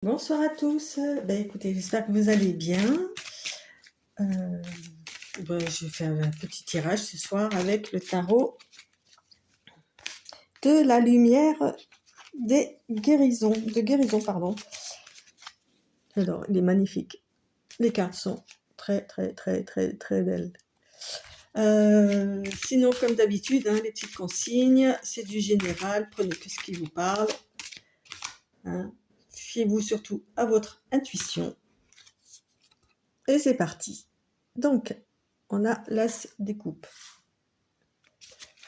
Bonsoir à tous. Écoutez, j'espère que vous allez bien. Euh, je vais faire un petit tirage ce soir avec le tarot de la lumière de guérison, pardon. Alors, il est magnifique. Les cartes sont très, très, très, très, très belles. Sinon, comme d'habitude, les petites consignes, c'est du général. Prenez que ce qui vous parle. Fiez-vous surtout à votre intuition. Et c'est parti. Donc, on a l'as des coupes.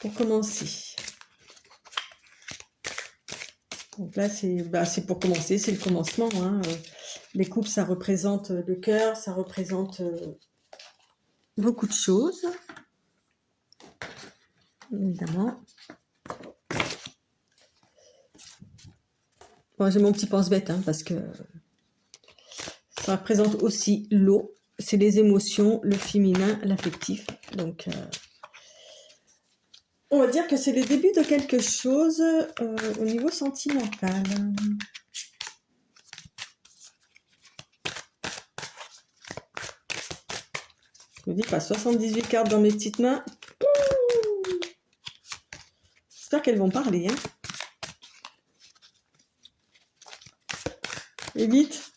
Pour commencer. Donc là, c'est pour commencer, c'est le commencement. Les coupes, ça représente le cœur, ça représente beaucoup de choses. Évidemment. Bon, j'ai mon petit pense-bête, parce que ça représente aussi l'eau. C'est les émotions, le féminin, l'affectif. Donc, on va dire que c'est le début de quelque chose au niveau sentimental. Je me dis pas 78 cartes dans mes petites mains. J'espère qu'elles vont parler. Et vite.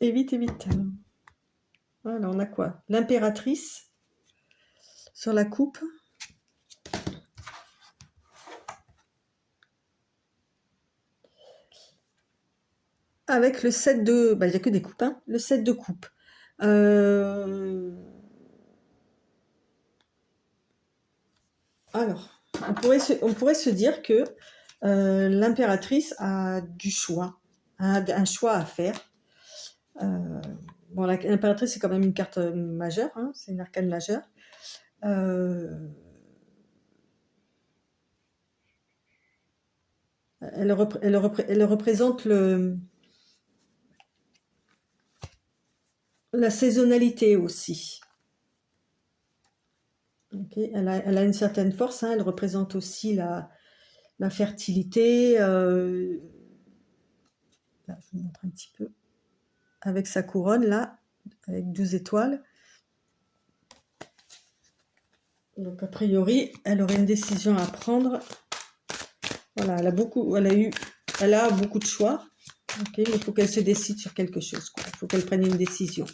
Et vite, et vite. Voilà, on a quoi? L'impératrice sur la coupe. Avec le 7 de... il n'y a que des coupes, le 7 de coupe. Alors, on pourrait se dire que l'impératrice a du choix, un choix à faire. L'impératrice, c'est quand même une carte majeure, c'est une arcane majeure. Elle représente la saisonnalité aussi. Okay. Elle a une certaine force, elle représente aussi la fertilité. Là, je vous montre un petit peu. Avec sa couronne, là, avec 12 étoiles. Donc, a priori, elle aurait une décision à prendre. Voilà, elle a beaucoup de choix. Okay, mais il faut qu'elle se décide sur quelque chose. Il faut qu'elle prenne une décision.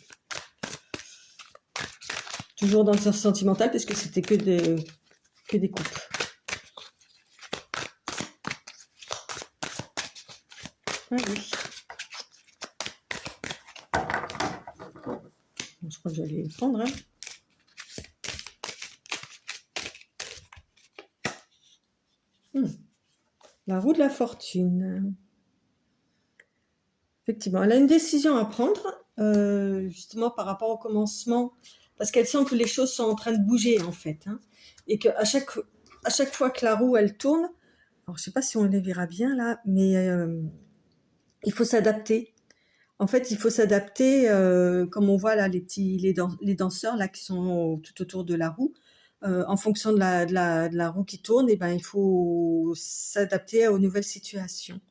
Toujours dans le sens sentimental, parce que c'était que des coupes. Ah oui. Je crois que j'allais le prendre. La roue de la fortune. Effectivement, elle a une décision à prendre, justement par rapport au commencement, parce qu'elle sent que les choses sont en train de bouger, en fait. Et qu'à chaque fois que la roue, elle tourne, alors je ne sais pas si on les verra bien là, mais il faut s'adapter. En fait, il faut s'adapter, comme on voit là, les danseurs là, qui sont tout autour de la roue. En fonction de la roue qui tourne, il faut s'adapter aux nouvelles situations.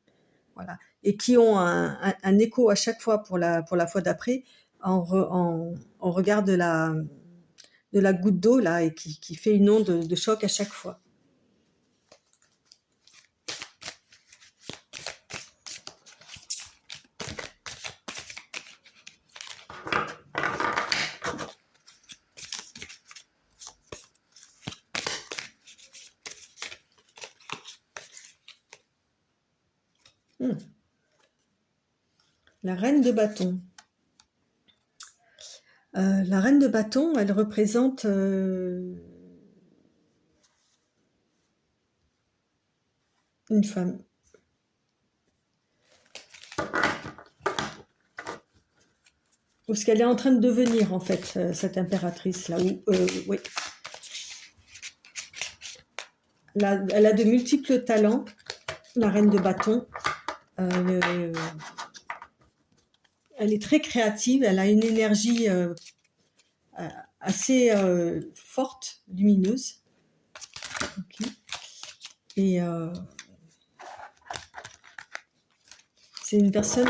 Voilà. Et qui ont un écho à chaque fois pour la fois d'après, en regard de la goutte d'eau là, et qui fait une onde de choc à chaque fois. La reine de bâton. La reine de bâton, elle représente une femme. Ou ce qu'elle est en train de devenir, en fait, cette impératrice là. Oui. Elle a de multiples talents, la reine de bâton. Elle est très créative, elle a une énergie assez forte, lumineuse. Okay. Et c'est une personne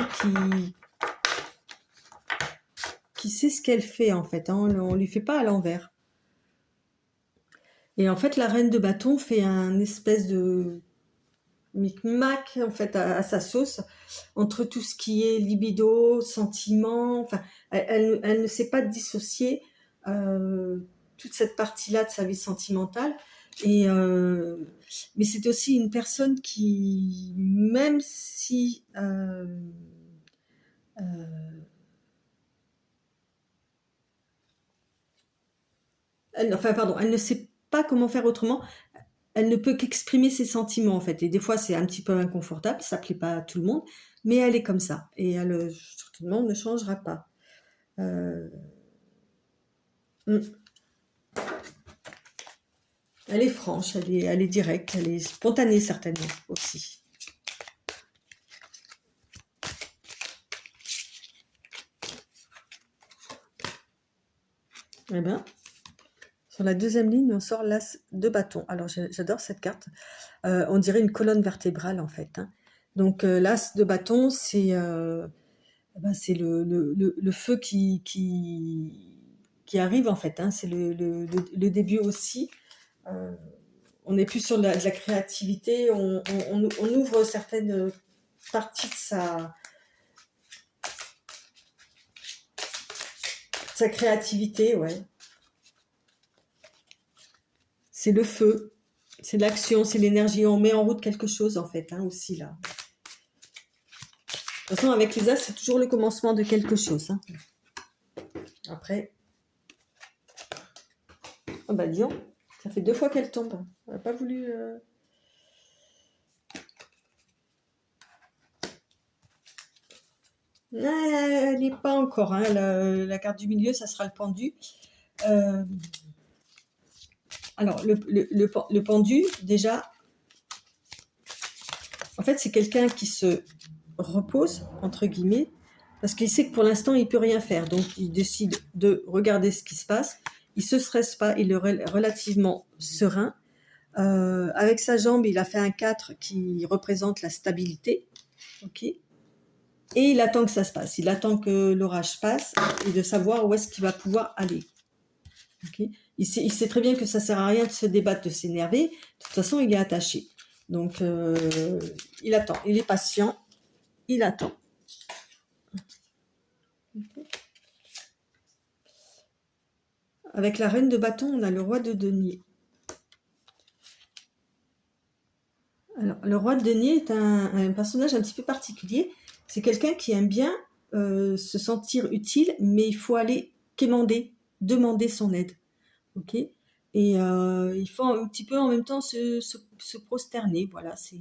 qui sait ce qu'elle fait, en fait. Hein. On ne lui fait pas à l'envers. Et en fait, la reine de bâton fait un espèce de micmac, en fait, à sa sauce, entre tout ce qui est libido, sentiment. Enfin, elle ne sait pas dissocier toute cette partie-là de sa vie sentimentale. Et mais c'est aussi une personne qui, même si elle ne sait pas comment faire autrement. Elle ne peut qu'exprimer ses sentiments, en fait. Et des fois, c'est un petit peu inconfortable, ça plaît pas à tout le monde, mais elle est comme ça. Et elle, certainement, ne changera pas. Euh, mm. Elle est franche, elle est directe, elle est spontanée, certainement, aussi. Eh bien, sur la deuxième ligne, on sort l'as de bâton. Alors, j'adore cette carte. On dirait une colonne vertébrale, en fait. Hein. Donc, l'as de bâton, c'est c'est le feu qui arrive, en fait. Hein. C'est le début aussi. On n'est plus sur de la créativité. On ouvre certaines parties de sa créativité, ouais. C'est le feu, c'est l'action, c'est l'énergie. On met en route quelque chose, en fait, hein, aussi, là. De toute façon, avec les as, c'est toujours le commencement de quelque chose. Hein. Après, oh bah dis donc, ça fait 2 fois qu'elle tombe. Elle n'a pas voulu... Elle n'est pas encore. Hein. La carte du milieu, ça sera le pendu. Alors, le pendu, déjà, en fait, c'est quelqu'un qui se repose, entre guillemets, parce qu'il sait que pour l'instant, il ne peut rien faire. Donc, il décide de regarder ce qui se passe. Il ne se stresse pas, il est relativement serein. Avec sa jambe, il a fait un 4 qui représente la stabilité. Ok. Et il attend que ça se passe. Il attend que l'orage passe et de savoir où est-ce qu'il va pouvoir aller. Okay. Il sait très bien que ça ne sert à rien de se débattre, de s'énerver. De toute façon, il est attaché. Donc, il attend. Il est patient. Il attend. Okay. Avec la reine de bâton, on a le roi de denier. Alors, le roi de denier est un personnage un petit peu particulier. C'est quelqu'un qui aime bien se sentir utile, mais il faut aller demander son aide. Ok. Et il faut un petit peu en même temps se prosterner. Voilà, c'est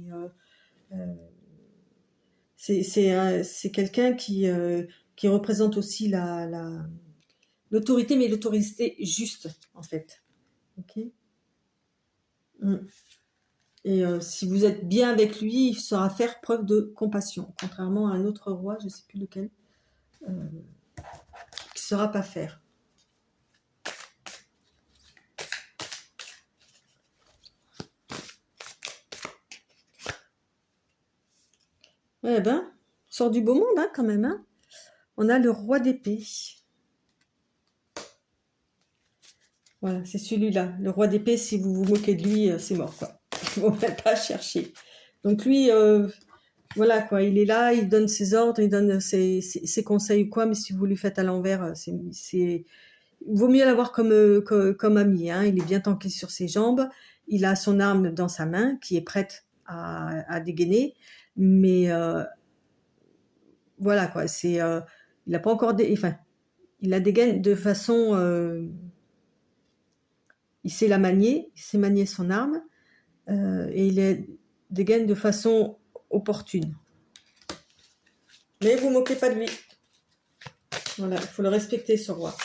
quelqu'un qui représente aussi l'autorité, mais l'autorité juste, en fait. Ok. Et si vous êtes bien avec lui, il saura faire preuve de compassion, contrairement à un autre roi, je ne sais plus lequel, qui ne saura pas faire. Eh ben, on sort du beau monde, hein, quand même. Hein. On a le roi d'épée. Voilà, c'est celui-là. Le roi d'épée, si vous vous moquez de lui, c'est mort, quoi. Il ne faut même pas chercher. Donc lui, voilà, quoi, il est là, il donne ses ordres, il donne ses conseils ou quoi, mais si vous lui faites à l'envers, il vaut mieux l'avoir comme ami. Hein. Il est bien tanké sur ses jambes, il a son arme dans sa main qui est prête à dégainer, mais voilà, quoi, il n'a pas encore... Enfin, il la dégaine de façon... il sait la manier, il sait manier son arme, et il la dégaine de façon opportune. Mais vous moquez pas de lui. Voilà, il faut le respecter, ce roi.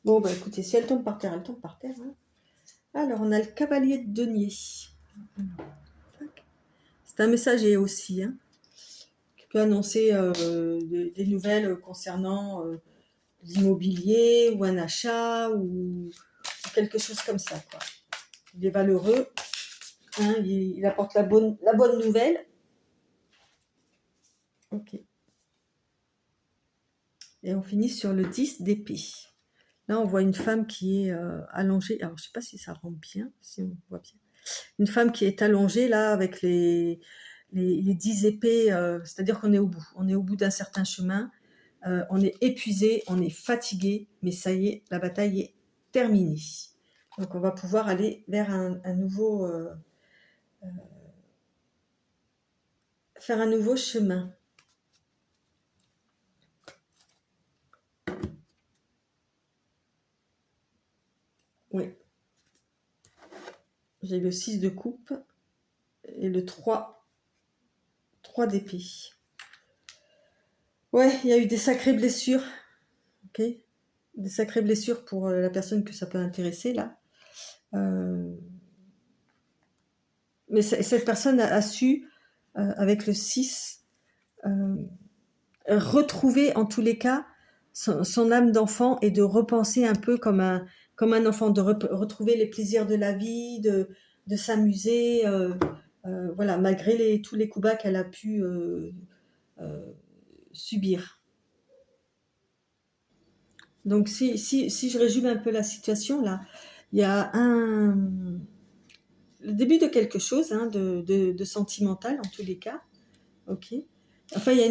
Bon, bah écoutez, si elle tombe par terre, elle tombe par terre. Hein. Alors, on a le cavalier de denier. C'est un messager aussi, hein, qui peut annoncer des nouvelles concernant l'immobilier ou un achat ou quelque chose comme ça, quoi. Il est valeureux, hein, il apporte la bonne nouvelle. Ok. Et on finit sur le 10 d'épée. Là, on voit une femme qui est allongée. Alors, je ne sais pas si ça rend bien, si on voit bien. Une femme qui est allongée, là, avec les 10 épées, c'est-à-dire qu'on est au bout. On est au bout d'un certain chemin. On est épuisé, on est fatigué, mais ça y est, la bataille est terminée. Donc, on va pouvoir aller vers un nouveau... faire un nouveau chemin. Oui. J'ai le 6 de coupe et le 3 d'épée. Ouais, il y a eu des sacrées blessures. Ok, des sacrées blessures pour la personne que ça peut intéresser, là. Mais cette personne a su, avec le 6, retrouver en tous les cas son âme d'enfant et de repenser un peu comme un enfant, de retrouver les plaisirs de la vie, de s'amuser, voilà, malgré tous les coups bas qu'elle a pu subir. Donc si je résume un peu la situation, là, il y a le début de quelque chose, hein, de sentimental en tous les cas, ok. Enfin, il y a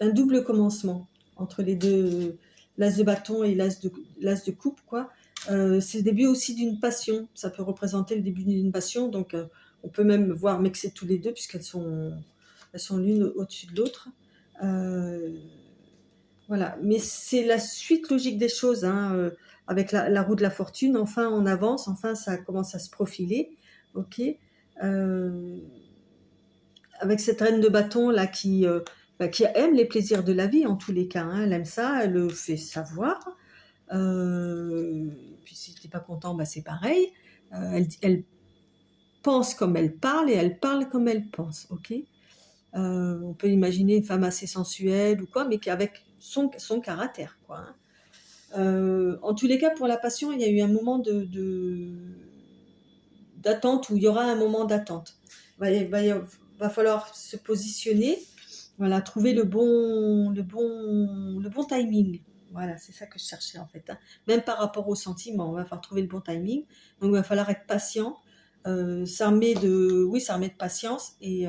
un double commencement entre les deux, l'as de bâton et l'as de coupe, quoi. C'est le début aussi d'une passion. Ça peut représenter le début d'une passion, donc on peut même voir mixer tous les deux puisqu'elles sont l'une au-dessus de l'autre. Voilà, mais c'est la suite logique des choses, hein, avec la roue de la fortune. Enfin, on avance, enfin, ça commence à se profiler, ok. Avec cette reine de bâton là qui aime les plaisirs de la vie en tous les cas, hein. Elle aime ça, elle le fait savoir. Puis si tu n'es pas content, c'est pareil. Elle pense comme elle parle et elle parle comme elle pense, ok. On peut imaginer une femme assez sensuelle ou quoi, mais avec son caractère, quoi, hein. En tous les cas, pour la passion, il y a eu un moment d'attente, où il y aura un moment d'attente. Va falloir se positionner, voilà, trouver le bon timing. Voilà, c'est ça que je cherchais en fait, hein. Même par rapport aux sentiments, on va falloir trouver le bon timing. Donc il va falloir être patient, s'armer de patience et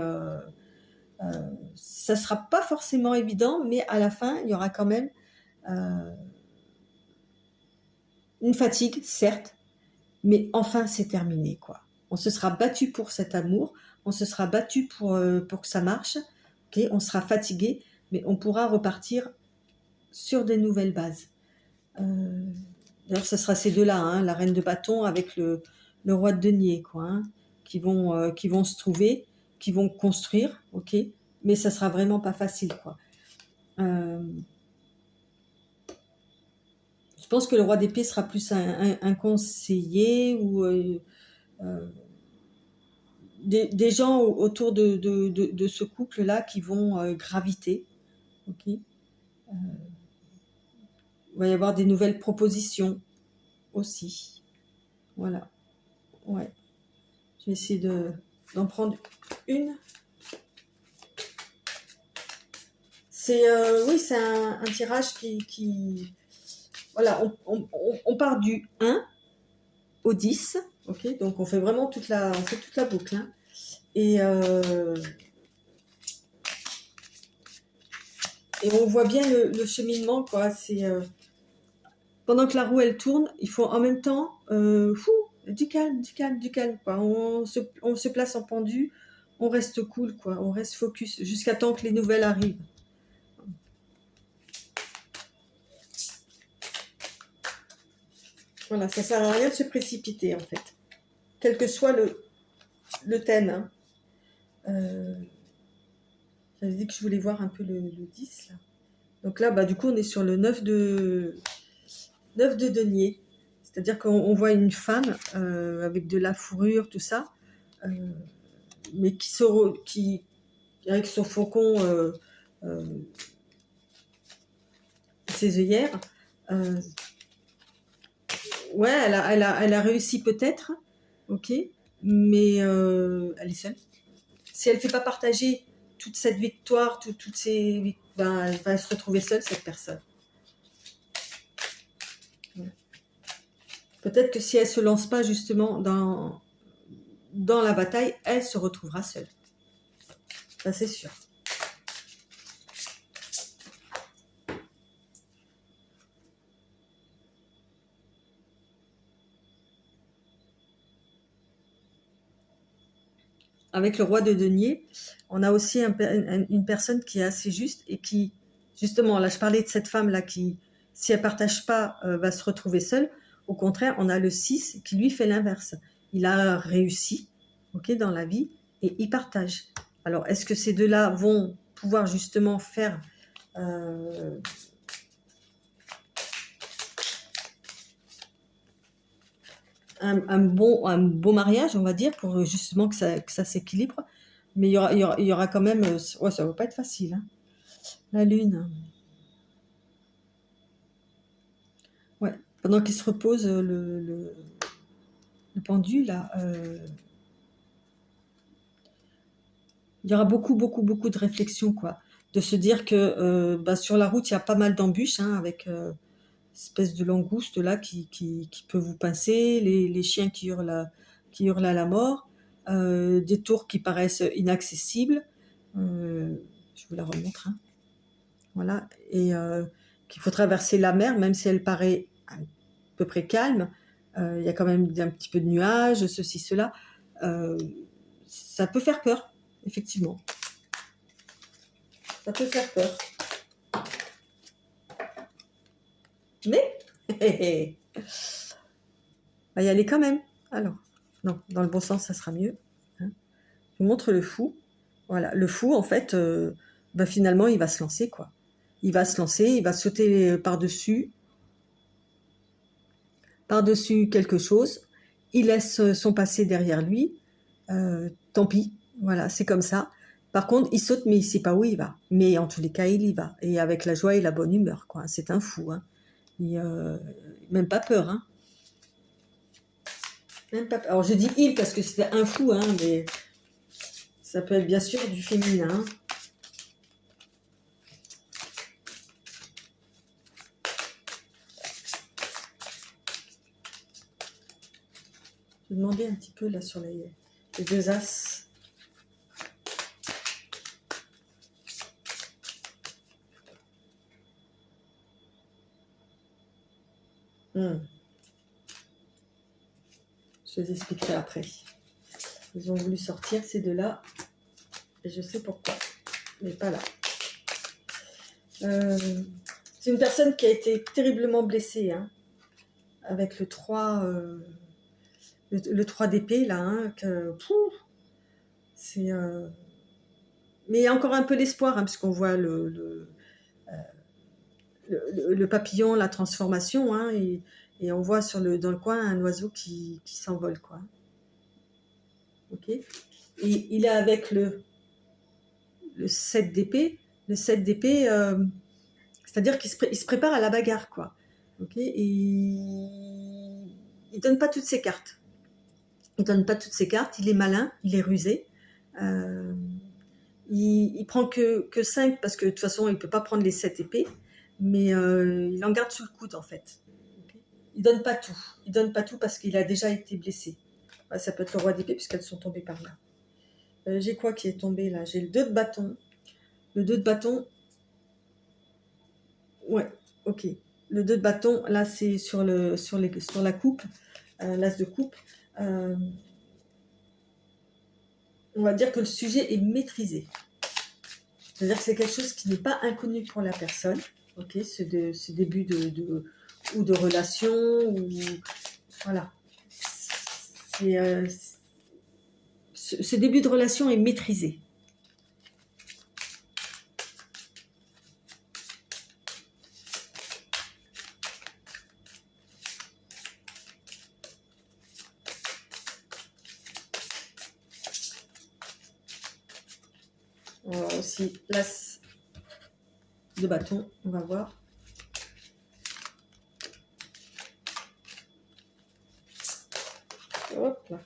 ça sera pas forcément évident, mais à la fin, il y aura quand même une fatigue, certes, mais enfin c'est terminé, quoi. On se sera battu pour cet amour, on se sera battu pour que ça marche, okay. On sera fatigué, mais on pourra repartir sur des nouvelles bases. D'ailleurs, ce sera ces deux-là, hein, la reine de bâton avec le roi de denier, quoi, hein, qui vont se trouver, qui vont construire, ok, mais ça sera vraiment pas facile, quoi. Je pense que le roi d'épée sera plus un conseiller ou des gens autour de ce couple-là qui vont graviter. Ok. Il va y avoir des nouvelles propositions aussi. Voilà. Ouais. Je vais essayer d'en prendre une. C'est oui, c'est un tirage qui voilà, on part du 1 au 10, ok, donc on fait vraiment toute la boucle, hein. Et on voit bien le cheminement, quoi. C'est pendant que la roue elle tourne, il faut en même temps du calme, quoi. On se place en pendu, on reste cool, quoi. On reste focus jusqu'à temps que les nouvelles arrivent. Voilà, ça sert à rien de se précipiter en fait, quel que soit le thème, hein. J'avais dit que je voulais voir un peu le 10 là. Donc là, du coup, on est sur le 9 de denier. C'est-à-dire qu'on voit une femme avec de la fourrure, tout ça, mais qui avec son faucon, ses œillères, ouais, elle a réussi peut-être, ok, mais elle est seule. Si elle ne fait pas partager toute cette victoire, toutes ces, ben, elle va se retrouver seule, cette personne. Ouais. Peut-être que si elle ne se lance pas justement dans la bataille, elle se retrouvera seule. Ça, c'est sûr. Avec le roi de denier, on a aussi une personne qui est assez juste et qui, justement, là je parlais de cette femme-là qui, si elle ne partage pas, va se retrouver seule. Au contraire, on a le 6 qui lui fait l'inverse. Il a réussi, ok, dans la vie et il partage. Alors, est-ce que ces deux-là vont pouvoir justement faire un beau mariage, on va dire, pour justement que ça s'équilibre. Mais il y aura quand même... ouais, ça ne va pas être facile. Hein. La lune. Ouais. Pendant qu'il se repose, le pendu, là, il y aura beaucoup, beaucoup, beaucoup de réflexion, quoi. De se dire que bah, sur la route, il y a pas mal d'embûches, hein, avec espèce de langouste là qui peut vous pincer, les chiens qui hurlent à la mort, des tours qui paraissent inaccessibles. Je vous la remontre. Hein. Voilà. Et qu'il faut traverser la mer, même si elle paraît à peu près calme. Il y a quand même un petit peu de nuages, ceci, cela. Ça peut faire peur, effectivement. Ça peut faire peur. Mais, va y aller quand même. Alors, non, dans le bon sens, ça sera mieux. Hein. Je vous montre le fou. Voilà, le fou, en fait, bah, finalement, il va se lancer, quoi. Il va se lancer, il va sauter par-dessus quelque chose. Il laisse son passé derrière lui. Tant pis, voilà, c'est comme ça. Par contre, il saute, mais il ne sait pas où il va. Mais en tous les cas, il y va. Et avec la joie et la bonne humeur, quoi. C'est un fou, hein. Même pas peur, hein. Même pas peur. Alors, je dis il parce que c'était un fou, hein, mais ça peut être bien sûr du féminin. Hein. Je vais demander un petit peu là sur les deux as. Je vous expliquerai après. Ils ont voulu sortir ces deux-là. Et je sais pourquoi. Mais pas là. C'est une personne qui a été terriblement blessée. Hein, avec le 3... le 3 d'épée, là. Hein, c'est... mais il y a encore un peu l'espoir, hein, puisqu'on voit le papillon, la transformation, hein, et on voit dans le coin un oiseau qui s'envole, quoi. Ok. Et il est avec le 7 d'épée. Le 7 d'épée, c'est-à-dire qu'il se prépare à la bagarre, quoi. Ok. Et il donne pas toutes ses cartes. Il donne pas toutes ses cartes. Il est malin, il est rusé. Il prend que 5 parce que de toute façon, il peut pas prendre les 7 épées. Mais il en garde sous le coude, en fait. Okay. Il donne pas tout. Il donne pas tout parce qu'il a déjà été blessé. Ouais, ça peut être le roi d'épée puisqu'elles sont tombées par là. J'ai quoi qui est tombé là? J'ai le 2 de bâton. Le 2 de bâton. Ouais, ok. Le 2 de bâton, là c'est sur la coupe, l'as de coupe. On va dire que le sujet est maîtrisé. C'est-à-dire que c'est quelque chose qui n'est pas inconnu pour la personne. Ok, ce début de relation, ou voilà. Ce début de relation est maîtrisé. aussi l'as de bâton, on va voir. Hop là.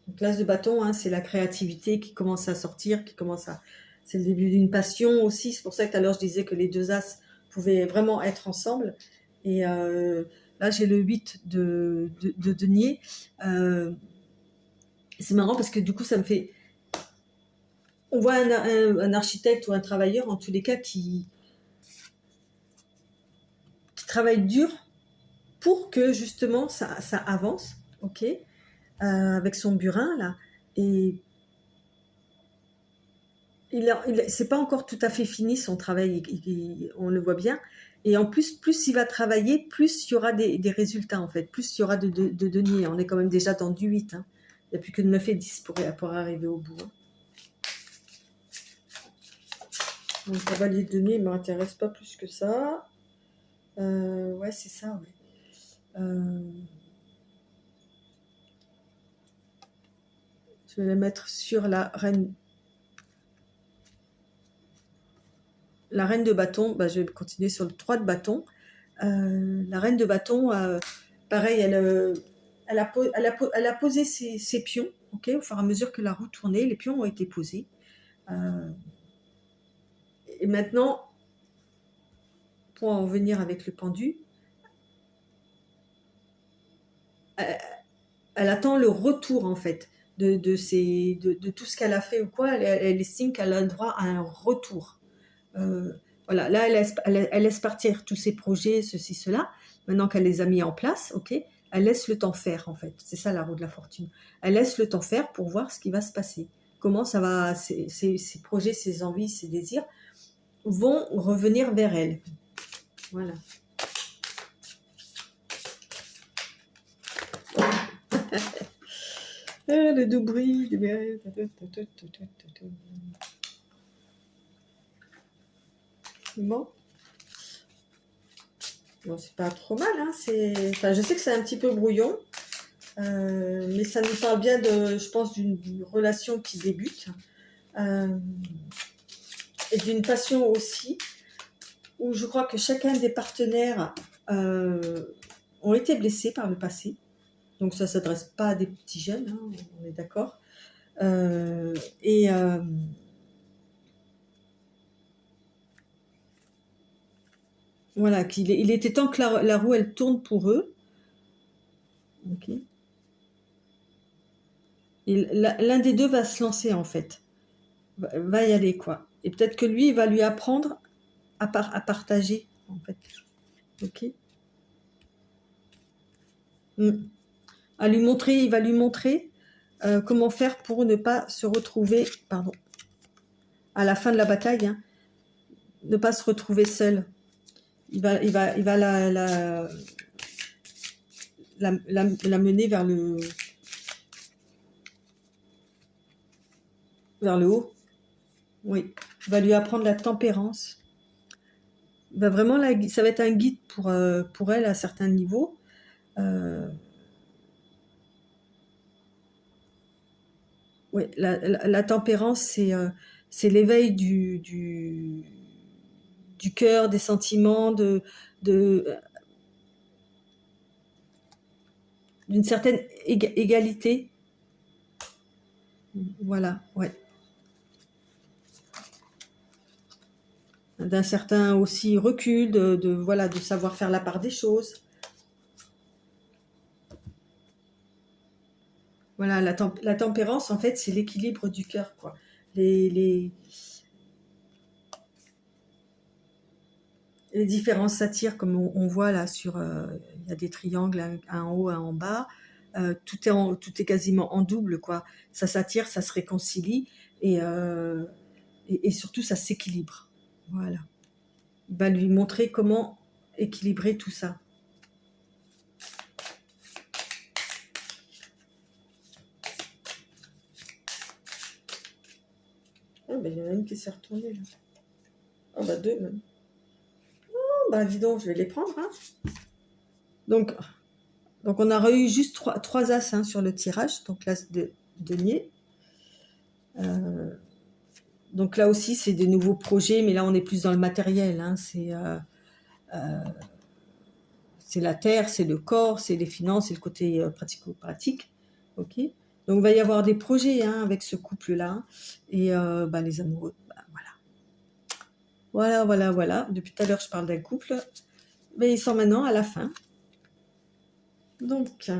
Donc l'as de bâton, hein, c'est la créativité qui commence à sortir, c'est le début d'une passion aussi. C'est pour ça que tout à l'heure je disais que les deux as pouvaient vraiment être ensemble. Et là j'ai le 8 de denier. C'est marrant parce que du coup ça me fait... On voit un architecte ou un travailleur en tous les cas qui travaille dur pour que justement ça avance, ok, avec son burin là. Et c'est pas encore tout à fait fini son travail, on le voit bien. Et en plus il va travailler, plus il y aura des résultats en fait, plus il y aura de deniers. On est quand même déjà dans du 8. Hein. Il n'y a plus que 9 et 10 pour arriver au bout. Hein. Donc, le cavalier de denier, il ne m'intéresse pas plus que ça. Ouais, c'est ça, ouais. Je vais la mettre sur la reine. La reine de bâton, bah, je vais continuer sur le 3 de bâton. La reine de bâton, pareil, elle a posé ses pions, okay, au fur et à mesure que la roue tournait, les pions ont été posés. Et maintenant, pour en venir avec le pendu, elle attend le retour en fait de tout ce qu'elle a fait ou quoi. Elle estime qu'elle a le droit à un retour. Voilà, là elle laisse partir tous ses projets, ceci, cela. Maintenant qu'elle les a mis en place, ok, elle laisse le temps faire en fait. C'est ça la roue de la fortune. Elle laisse le temps faire pour voir ce qui va se passer. Comment ça va, ses projets, ses envies, ses désirs vont revenir vers elle. Voilà. Le doux bruit. Bon. Bon, c'est pas trop mal. Hein. Enfin, je sais que c'est un petit peu brouillon. Mais ça nous parle bien, je pense, d'une relation qui débute. Et d'une passion aussi. Où je crois que chacun des partenaires ont été blessés par le passé. Donc ça ne s'adresse pas à des petits jeunes, hein, on est d'accord. Voilà, il était temps que la roue elle tourne pour eux. Ok. Et l'un des deux va se lancer en fait, va y aller quoi. Et peut-être que lui il va lui apprendre à partager en fait. Ok. Il va lui montrer comment faire pour ne pas se retrouver, pardon, à la fin de la bataille, hein, ne pas se retrouver seul. Il va la mener vers le haut. Oui, il va lui apprendre la tempérance. Il va vraiment ça va être un guide pour elle à certains niveaux. Oui, la tempérance, c'est l'éveil du cœur, des sentiments, d'une certaine égalité. Voilà, ouais. D'un certain aussi recul, voilà, de savoir faire la part des choses. Voilà, la tempérance, en fait, c'est l'équilibre du cœur, quoi. Les différences s'attirent, comme on voit là il y a des triangles, un en haut, un en bas. Tout est quasiment en double, quoi. Ça s'attire, ça se réconcilie et surtout ça s'équilibre. Voilà. Il va lui montrer comment équilibrer tout ça. Ah, ben, il y en a une qui s'est retournée là. Ah bah deux même. Oh, bah dis donc, je vais les prendre. Hein. Donc on a eu juste trois as hein, sur le tirage, donc l'as de denier. Donc là aussi, c'est des nouveaux projets, mais là, on est plus dans le matériel. Hein. C'est la terre, c'est le corps, c'est les finances, c'est le côté pratico-pratique. Ok. Donc, il va y avoir des projets hein, avec ce couple-là. Et les amoureux, voilà. Voilà, voilà, voilà. Depuis tout à l'heure, je parle d'un couple. Mais ils sont maintenant à la fin. Donc,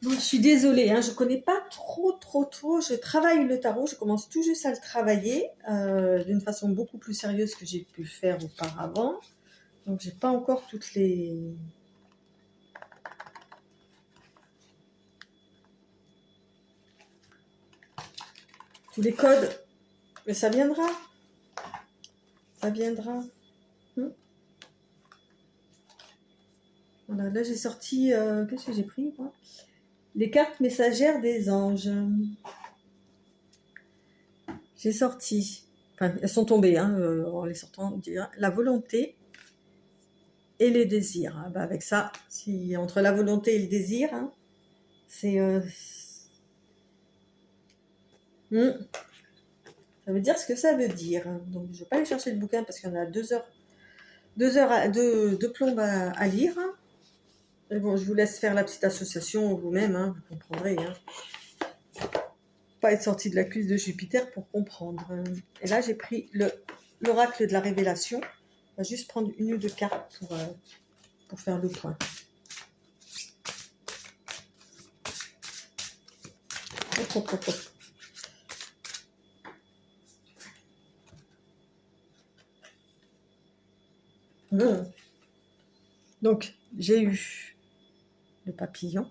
bon, je suis désolée, hein, je connais pas trop. Je travaille le tarot, je commence tout juste à le travailler d'une façon beaucoup plus sérieuse que j'ai pu faire auparavant. Donc, j'ai pas encore tous les codes, mais ça viendra. Ça viendra. Voilà, là j'ai sorti, qu'est-ce que j'ai pris moi? Les cartes messagères des anges. J'ai sorti, enfin elles sont tombées hein, en les sortant, la volonté et les désirs. Hein. Avec ça, si entre la volonté et le désir, hein, c'est... ça veut dire ce que ça veut dire. Donc je ne vais pas aller chercher le bouquin parce qu'il y en a 2 plombes à lire. Mais bon, je vous laisse faire la petite association vous-même, hein, vous comprendrez. Hein. Pas être sorti de la cuisse de Jupiter pour comprendre. Et là, j'ai pris l'oracle de la révélation. On va juste prendre une ou deux cartes pour faire le point. Hop. Donc, j'ai eu le papillon,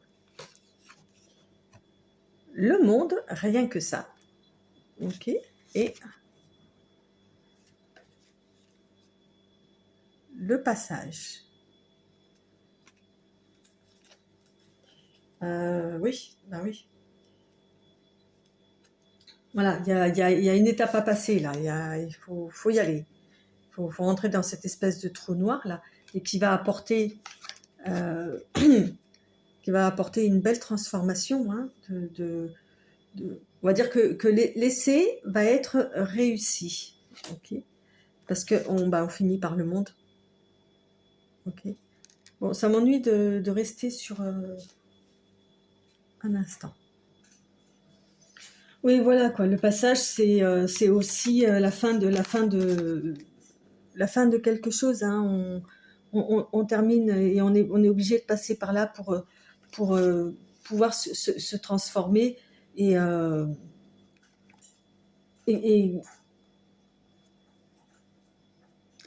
le monde, rien que ça. Ok. Et le passage. Oui, ben oui. Voilà, il y a une étape à passer là. Il faut y aller. Il faut rentrer dans cette espèce de trou noir là et qui va apporter une belle transformation. Hein, on va dire que l'essai va être réussi. Ok. Parce qu'on finit par le monde. Ok. Bon, ça m'ennuie de rester sur un instant. Oui, voilà quoi. Le passage, c'est aussi la fin de quelque chose. Hein. On termine et on est obligé de passer par là pour pouvoir se transformer et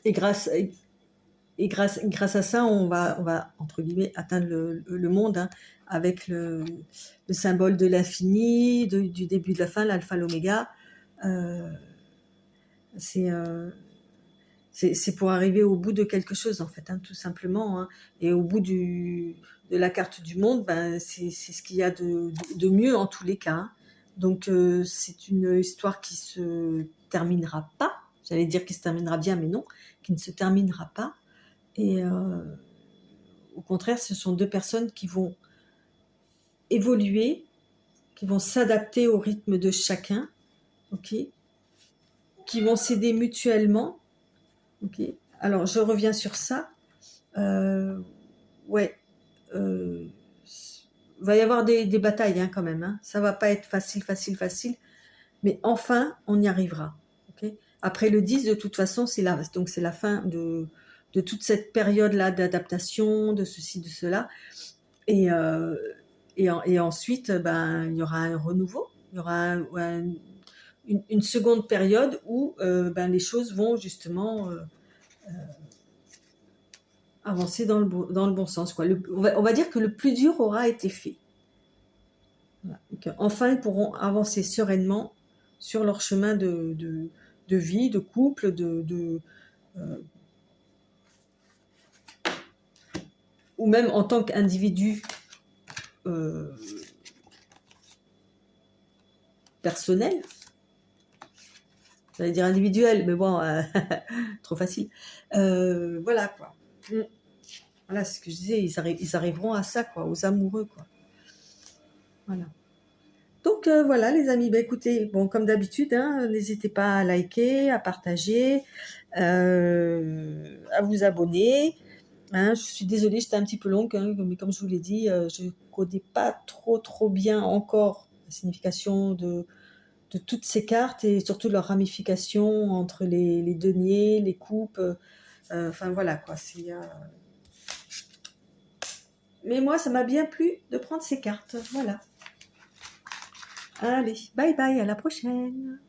grâce à ça, on va entre guillemets atteindre le monde hein, avec le symbole de l'infini, du début de la fin, l'alpha, l'oméga. C'est pour arriver au bout de quelque chose en fait, hein, tout simplement. Hein. Et au bout de la carte du monde, c'est ce qu'il y a de mieux en tous les cas. Hein. Donc c'est une histoire qui se terminera pas. J'allais dire qui se terminera bien, mais non, qui ne se terminera pas. Et au contraire, ce sont deux personnes qui vont évoluer, qui vont s'adapter au rythme de chacun, ok, qui vont s'aider mutuellement. Ok. Alors, je reviens sur ça. Ouais. Va y avoir des batailles hein, quand même. Hein. Ça va pas être facile. Mais enfin, on y arrivera. Okay. Après le 10, de toute façon, c'est la fin de toute cette période-là d'adaptation, de ceci, de cela. Et ensuite, il y aura un renouveau. Il y aura une seconde période où les choses vont justement avancer dans le bon sens. Quoi. On va dire que le plus dur aura été fait. Voilà. Enfin, ils pourront avancer sereinement sur leur chemin de vie, de couple, ou même en tant qu'individu personnel, j'allais dire individuel, mais bon, trop facile. Voilà quoi. Voilà ce que je disais, ils arriveront à ça quoi, aux amoureux quoi. Voilà. Donc voilà les amis, écoutez, bon comme d'habitude, hein, n'hésitez pas à liker, à partager, à vous abonner. Hein, je suis désolée, j'étais un petit peu longue, hein, mais comme je vous l'ai dit, je ne connais pas trop bien encore la signification de toutes ces cartes et surtout leurs ramifications entre les deniers, les coupes. Enfin voilà quoi. Mais moi, ça m'a bien plu de prendre ces cartes. Voilà. Allez, bye bye, à la prochaine.